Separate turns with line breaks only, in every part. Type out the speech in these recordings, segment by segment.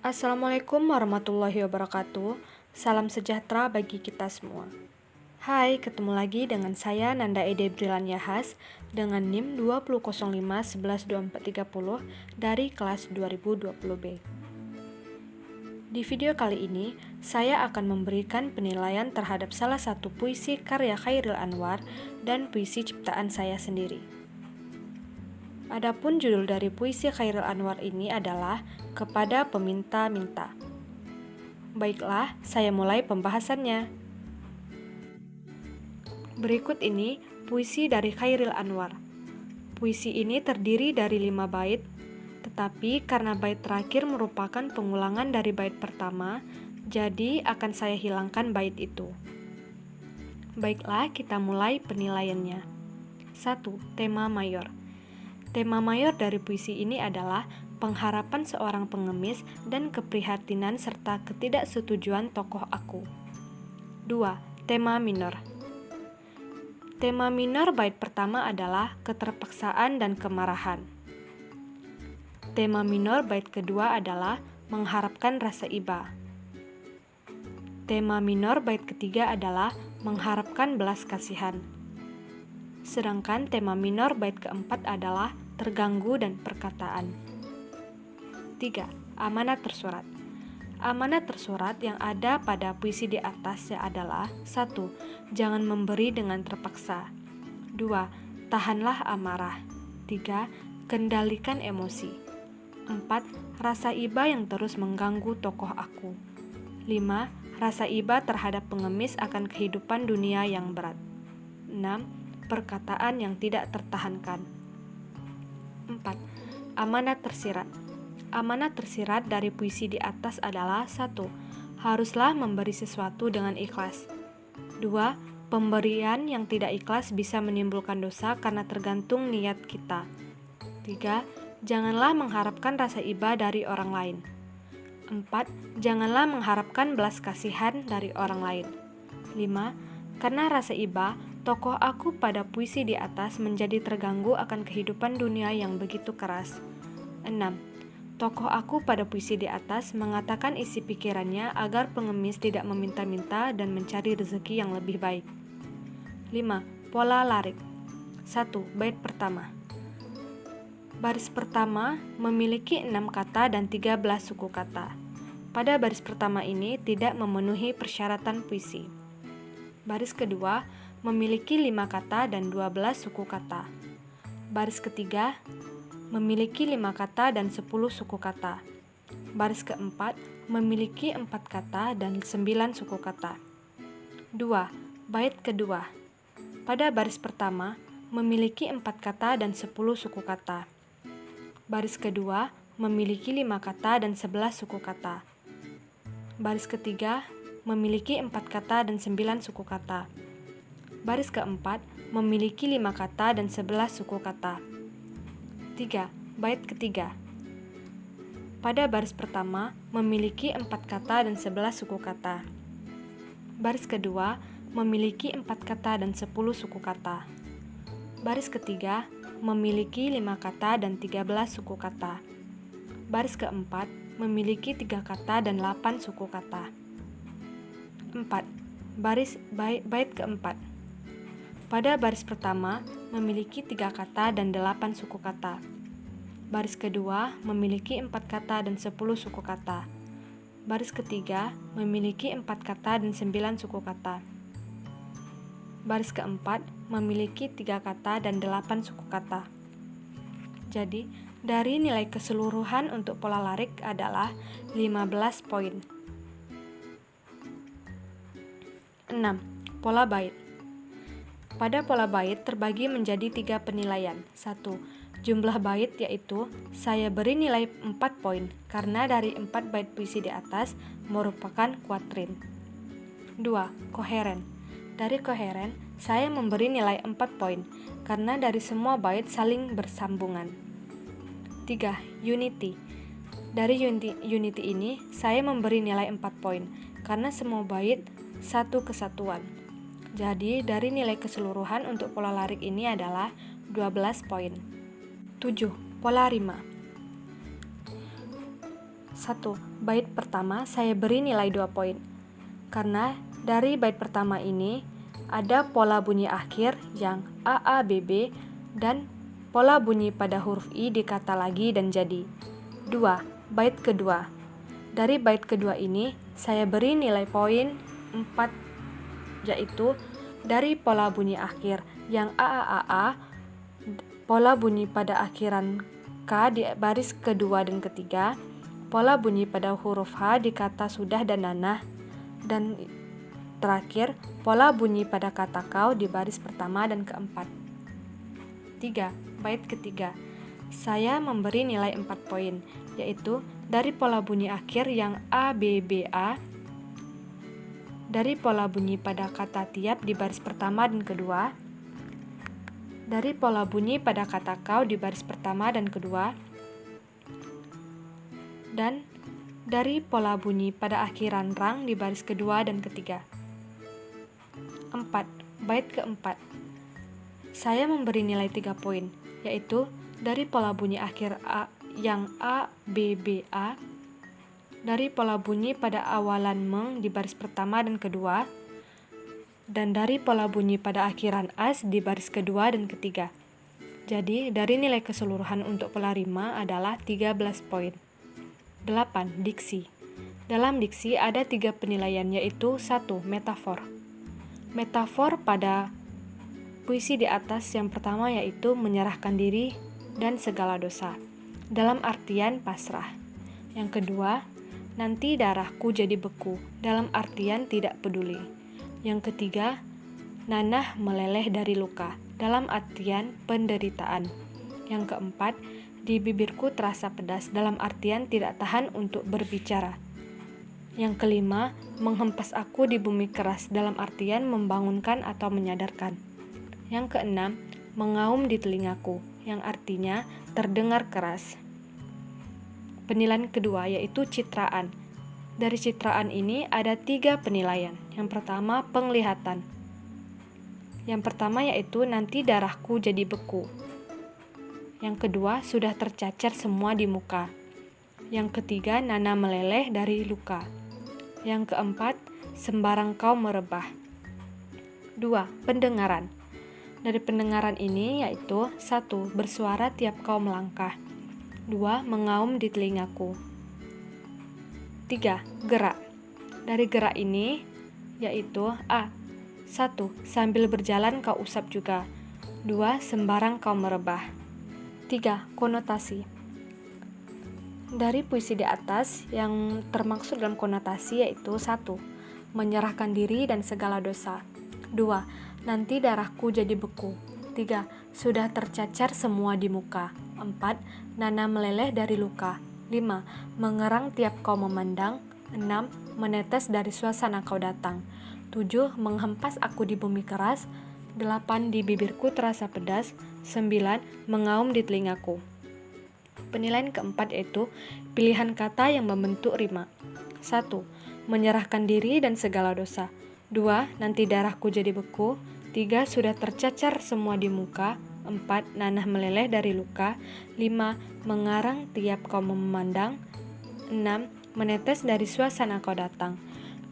Assalamualaikum warahmatullahi wabarakatuh. Salam sejahtera bagi kita semua. Hai, ketemu lagi dengan saya Nanda Ede Brilan Yahas dengan NIM 2005112430 dari kelas 2020B. Di video kali ini, saya akan memberikan penilaian terhadap salah satu puisi karya Chairil Anwar dan puisi ciptaan saya sendiri. Adapun judul dari puisi Chairil Anwar ini adalah Kepada Peminta-Minta. Baiklah, saya mulai pembahasannya. Berikut ini puisi dari Chairil Anwar. Puisi ini terdiri dari 5 bait, tetapi karena bait terakhir merupakan pengulangan dari bait pertama, jadi akan saya hilangkan bait itu. Baiklah, kita mulai penilaiannya. 1. Tema mayor. Tema mayor dari puisi ini adalah pengharapan seorang pengemis dan keprihatinan serta ketidaksetujuan tokoh aku. 2. Tema minor. Tema minor bait pertama adalah keterpaksaan dan kemarahan. Tema minor bait kedua adalah mengharapkan rasa iba. Tema minor bait ketiga adalah mengharapkan belas kasihan. Sedangkan tema minor bait keempat adalah terganggu dan perkataan. 3. Amanat tersurat. Amanat tersurat yang ada pada puisi di atasnya adalah 1. Jangan memberi dengan terpaksa. 2. Tahanlah amarah. 3. Kendalikan emosi. 4. Rasa iba yang terus mengganggu tokoh aku. 5. Rasa iba terhadap pengemis akan kehidupan dunia yang berat. 6. Perkataan yang tidak tertahankan. 4. Amanat tersirat. Amanat tersirat dari puisi di atas adalah 1. Haruslah memberi sesuatu dengan ikhlas. 2. Pemberian yang tidak ikhlas bisa menimbulkan dosa karena tergantung niat kita. 3. Janganlah mengharapkan rasa iba dari orang lain. 4. Janganlah mengharapkan belas kasihan dari orang lain. 5. Karena rasa iba, tokoh aku pada puisi di atas menjadi terganggu akan kehidupan dunia yang begitu keras. 6. Tokoh aku pada puisi di atas mengatakan isi pikirannya agar pengemis tidak meminta-minta dan mencari rezeki yang lebih baik. 5. Pola larik. 1. Bait pertama. Baris pertama memiliki 6 kata dan 13 suku kata. Pada baris pertama ini tidak memenuhi persyaratan puisi. Baris kedua memiliki 5 kata dan 12 suku kata. Baris ketiga memiliki 5 kata dan 10 suku kata. Baris keempat memiliki 4 kata dan 9 suku kata. 2. Bait kedua. Pada baris pertama memiliki 4 kata dan 10 suku kata. Baris kedua memiliki 5 kata dan 11 suku kata. Baris ketiga memiliki 4 kata dan 9 suku kata. Baris keempat memiliki 5 kata dan 11 suku kata. 3. Bait ketiga. Pada baris pertama memiliki 4 kata dan 11 suku kata. Baris kedua memiliki 4 kata dan 10 suku kata. Baris ketiga memiliki 5 kata dan 13 suku kata. Baris keempat memiliki 3 kata dan 8 suku kata. 4. Bait keempat. Pada baris pertama memiliki 3 kata dan 8 suku kata. Baris kedua memiliki 4 kata dan 10 suku kata. Baris ketiga memiliki 4 kata dan 9 suku kata. Baris keempat memiliki 3 kata dan 8 suku kata. Jadi, dari nilai keseluruhan untuk pola larik adalah 15 poin. 6. Pola bait. Pada pola bait terbagi menjadi 3 penilaian. 1. Jumlah bait yaitu saya beri nilai 4 poin karena dari 4 bait puisi di atas merupakan kuatrin. 2. Koheren. Dari koheren saya memberi nilai 4 poin karena dari semua bait saling bersambungan. 3. Unity. Dari unity ini saya memberi nilai 4 poin karena semua bait satu kesatuan. Jadi dari nilai keseluruhan untuk pola larik ini adalah 12 poin. 7. Pola rima. 1. Bait pertama saya beri nilai 2 poin. Karena dari bait pertama ini ada pola bunyi akhir yang AABB dan pola bunyi pada huruf I dikata lagi dan jadi. 2. Bait kedua. Dari bait kedua ini saya beri nilai poin 4, yaitu dari pola bunyi akhir yang AAAA, pola bunyi pada akhiran K di baris kedua dan ketiga, pola bunyi pada huruf H di kata sudah dan nanah, dan terakhir pola bunyi pada kata kau di baris pertama dan keempat. 3. Bait ketiga. Saya memberi nilai 4 poin, yaitu dari pola bunyi akhir yang ABBA, dari pola bunyi pada kata tiap di baris pertama dan kedua, dari pola bunyi pada kata kau di baris pertama dan kedua, dan dari pola bunyi pada akhiran rang di baris kedua dan ketiga. 4. Bait keempat. Saya memberi nilai 3 poin, yaitu dari pola bunyi akhir A yang A, B, B, A, dari pola bunyi pada awalan meng di baris pertama dan kedua, dan dari pola bunyi pada akhiran as di baris kedua dan ketiga. Jadi, dari nilai keseluruhan untuk pola rima adalah 13 poin. 8. Diksi. Dalam diksi ada 3 penilaian, yaitu 1. Metafor. Metafor pada puisi di atas yang pertama yaitu menyerahkan diri dan segala dosa, dalam artian pasrah. Yang kedua, nanti darahku jadi beku, dalam artian tidak peduli. Yang ketiga, nanah meleleh dari luka, dalam artian penderitaan. Yang keempat, di bibirku terasa pedas, dalam artian tidak tahan untuk berbicara. Yang kelima, menghempas aku di bumi keras, dalam artian membangunkan atau menyadarkan. Yang keenam, mengaum di telingaku, yang artinya terdengar keras. Penilaian kedua yaitu citraan. Dari citraan ini ada 3 penilaian. Yang pertama, penglihatan. Yang pertama yaitu nanti darahku jadi beku. Yang kedua, sudah tercacar semua di muka. Yang ketiga, nanah meleleh dari luka. Yang keempat, sembarang kau merebah. 2. Pendengaran. Dari pendengaran ini yaitu 1. Bersuara tiap kau melangkah. 2. Mengaum di telingaku. 3. Gerak. Dari gerak ini yaitu A. 1. Sambil berjalan kau usap juga. 2. Sembarang kau merebah. 3. Konotasi. Dari puisi di atas yang termaksud dalam konotasi yaitu 1. Menyerahkan diri dan segala dosa. 2. Nanti darahku jadi beku. 3. Sudah tercacar semua di muka. 4. Nanah meleleh dari luka. 5. Mengerang tiap kau memandang. 6. Menetes dari suasana kau datang. 7. Menghempas aku di bumi keras. 8. Di bibirku terasa pedas. 9. Mengaum di telingaku. Penilaian keempat yaitu pilihan kata yang membentuk rima. 1. Menyerahkan diri dan segala dosa. 2. Nanti darahku jadi beku. 3. Sudah tercacar semua di muka. 4. Nanah meleleh dari luka. 5. Mengarang tiap kau memandang. 6. Menetes dari suasana kau datang.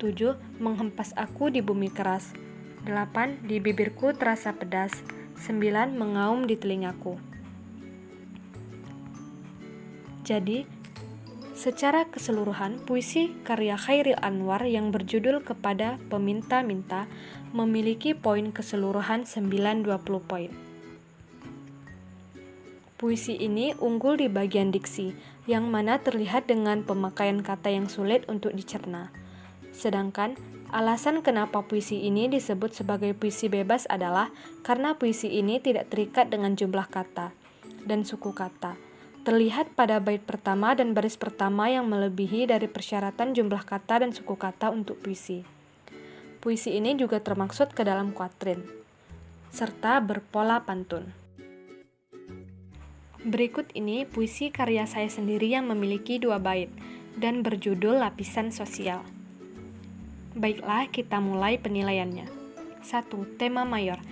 7. Menghempas aku di bumi keras. 8. Di bibirku terasa pedas. 9. Mengaum di telingaku. Jadi, secara keseluruhan, puisi karya Chairil Anwar yang berjudul Kepada Peminta-Minta memiliki poin keseluruhan 920 poin. Puisi ini unggul di bagian diksi, yang mana terlihat dengan pemakaian kata yang sulit untuk dicerna. Sedangkan, alasan kenapa puisi ini disebut sebagai puisi bebas adalah karena puisi ini tidak terikat dengan jumlah kata dan suku kata. Terlihat pada bait pertama dan baris pertama yang melebihi dari persyaratan jumlah kata dan suku kata untuk puisi. Puisi ini juga termaksud ke dalam kuatrin, serta berpola pantun. Berikut ini puisi karya saya sendiri yang memiliki 2 bait dan berjudul Lapisan Sosial. Baiklah, kita mulai penilaiannya. 1. Tema mayor.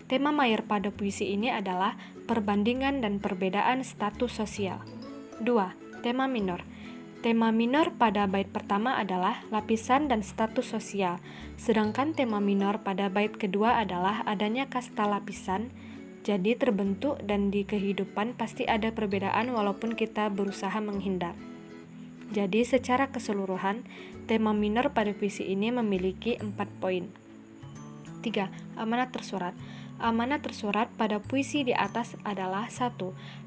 Tema mayor pada puisi ini adalah perbandingan dan perbedaan status sosial. 2. Tema minor. Tema minor pada bait pertama adalah lapisan dan status sosial, sedangkan tema minor pada bait kedua adalah adanya kasta lapisan. Jadi terbentuk dan di kehidupan pasti ada perbedaan walaupun kita berusaha menghindar. Jadi secara keseluruhan, tema minor pada puisi ini memiliki 4 poin. 3. Amanat tersurat. Amanat tersurat pada puisi di atas adalah 1.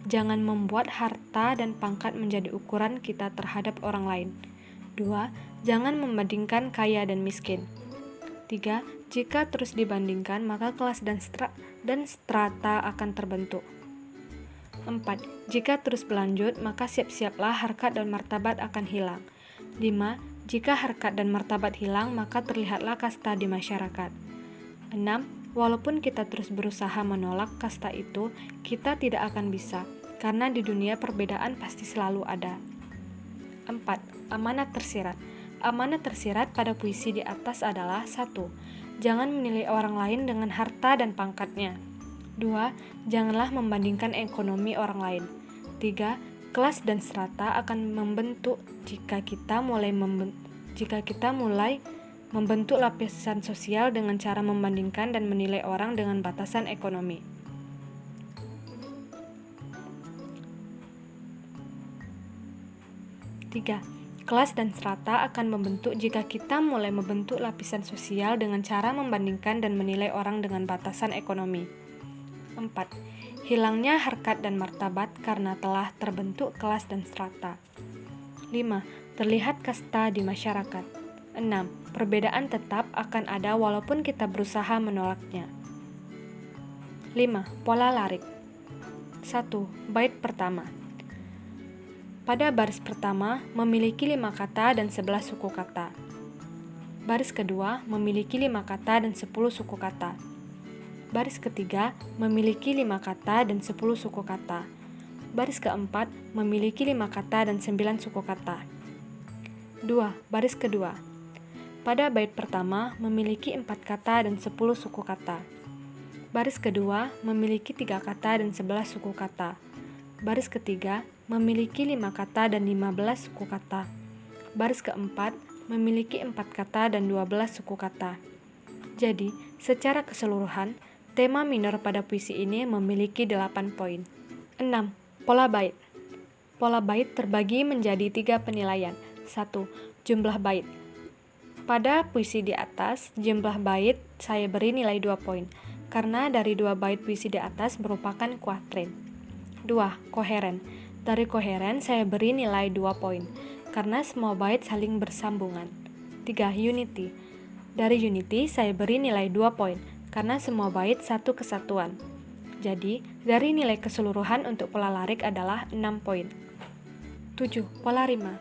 Jangan membuat harta dan pangkat menjadi ukuran kita terhadap orang lain. 2. Jangan membandingkan kaya dan miskin. 3. Jika terus dibandingkan, maka kelas dan strata akan terbentuk. 4. Jika terus berlanjut, maka siap-siaplah harkat dan martabat akan hilang. 5. Jika harkat dan martabat hilang, maka terlihatlah kasta di masyarakat. 6. Walaupun kita terus berusaha menolak kasta itu, kita tidak akan bisa, karena di dunia perbedaan pasti selalu ada. 4. Amanat tersirat. Amanat tersirat pada puisi di atas adalah 1. Jangan menilai orang lain dengan harta dan pangkatnya. 2. Janganlah membandingkan ekonomi orang lain. 3. Kelas dan strata akan membentuk jika kita mulai membentuk lapisan sosial dengan cara membandingkan dan menilai orang dengan batasan ekonomi. Tiga, kelas dan strata akan membentuk jika kita mulai membentuk lapisan sosial dengan cara membandingkan dan menilai orang dengan batasan ekonomi. 4. Hilangnya harkat dan martabat karena telah terbentuk kelas dan strata. 5. Terlihat kasta di masyarakat. 6. Perbedaan tetap akan ada walaupun kita berusaha menolaknya. 5. Pola larik. 1. Bait pertama. Pada baris pertama memiliki 5 kata dan 11 suku kata. Baris kedua memiliki 5 kata dan 10 suku kata. Baris ketiga memiliki 5 kata dan 10 suku kata. Baris keempat memiliki 5 kata dan 9 suku kata. 2. Baris kedua. Pada bait pertama memiliki 4 kata dan 10 suku kata. Baris kedua memiliki 3 kata dan 11 suku kata. Baris ketiga memiliki 5 kata dan 15 suku kata. Baris keempat memiliki 4 kata dan 12 suku kata. Jadi, secara keseluruhan, tema minor pada puisi ini memiliki 8 poin. 6. Pola bait. Pola bait terbagi menjadi 3 penilaian. 1. Jumlah bait. Pada puisi di atas, jumlah bait saya beri nilai 2 poin, karena dari 2 bait puisi di atas merupakan kuatrin. 2. Koheren. Dari koheren saya beri nilai 2 poin, karena semua bait saling bersambungan. 3. Unity. Dari unity saya beri nilai 2 poin, karena semua bait satu kesatuan. Jadi, dari nilai keseluruhan untuk pola larik adalah 6 poin. 7. Pola rima.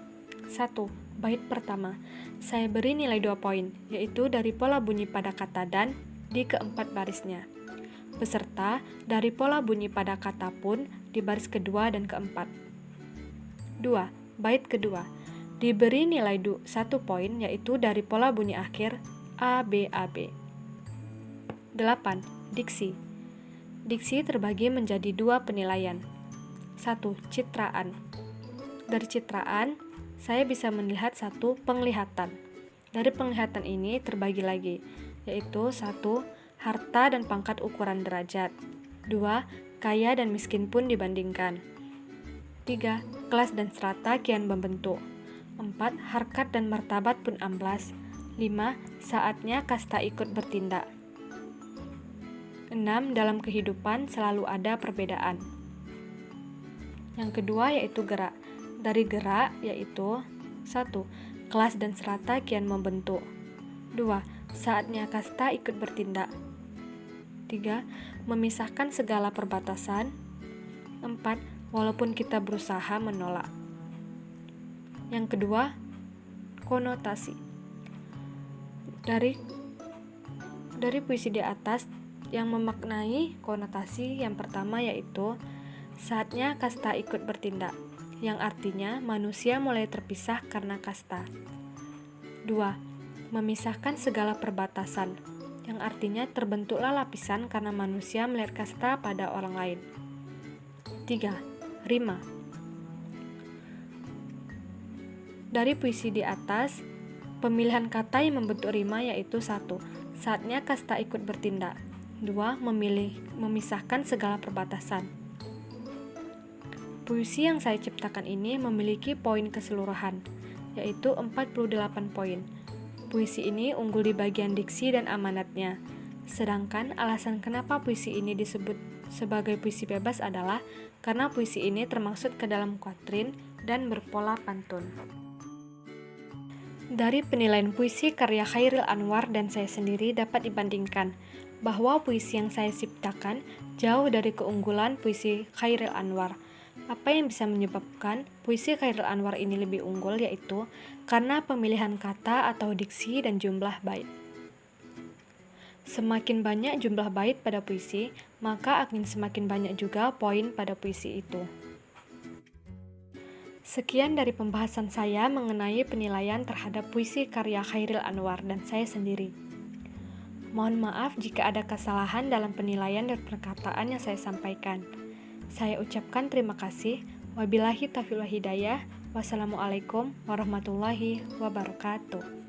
1. Bait pertama. Saya beri nilai 2 poin, yaitu dari pola bunyi pada kata dan di keempat barisnya, beserta dari pola bunyi pada kata pun di baris kedua dan keempat. 2. Bait kedua. Diberi nilai 1 poin, yaitu dari pola bunyi akhir A, B, A, B. 8. Diksi. Diksi terbagi menjadi 2 penilaian. 1. Citraan. Dari citraan, saya bisa melihat 1. Penglihatan. Dari penglihatan ini terbagi lagi, yaitu 1. Harta dan pangkat ukuran derajat. 2. Kaya dan miskin pun dibandingkan. 3. Kelas dan strata kian membentuk. 4. Harkat dan martabat pun amblas. 5. Saatnya kasta ikut bertindak. 6. Dalam kehidupan selalu ada perbedaan. Yang kedua yaitu gerak. Dari gerak yaitu 1. Kelas dan strata kian membentuk. 2. Saatnya kasta ikut bertindak. 3. Memisahkan segala perbatasan. 4. Walaupun kita berusaha menolak. Yang kedua, konotasi. Dari puisi di atas yang memaknai konotasi yang pertama yaitu saatnya kasta ikut bertindak, yang artinya manusia mulai terpisah karena kasta. 2. Memisahkan segala perbatasan, yang artinya terbentuklah lapisan karena manusia melihat kasta pada orang lain. 3. Rima. Dari puisi di atas, pemilihan kata yang membentuk rima yaitu 1. Saatnya kasta ikut bertindak. 2. Memisahkan segala perbatasan. Puisi yang saya ciptakan ini memiliki poin keseluruhan, yaitu 48 poin. Puisi ini unggul di bagian diksi dan amanatnya. Sedangkan alasan kenapa puisi ini disebut sebagai puisi bebas adalah karena puisi ini termaksud ke dalam kuatrin dan berpola pantun. Dari penilaian puisi karya Chairil Anwar dan saya sendiri dapat dibandingkan bahwa puisi yang saya ciptakan jauh dari keunggulan puisi Chairil Anwar. Apa yang bisa menyebabkan puisi Chairil Anwar ini lebih unggul yaitu karena pemilihan kata atau diksi dan jumlah bait. Semakin banyak jumlah bait pada puisi, maka akan semakin banyak juga poin pada puisi itu. Sekian dari pembahasan saya mengenai penilaian terhadap puisi karya Chairil Anwar dan saya sendiri. Mohon maaf jika ada kesalahan dalam penilaian dan perkataan yang saya sampaikan. Saya ucapkan terima kasih. Wabillahi taufiq wal hidayah. Wassalamualaikum warahmatullahi wabarakatuh.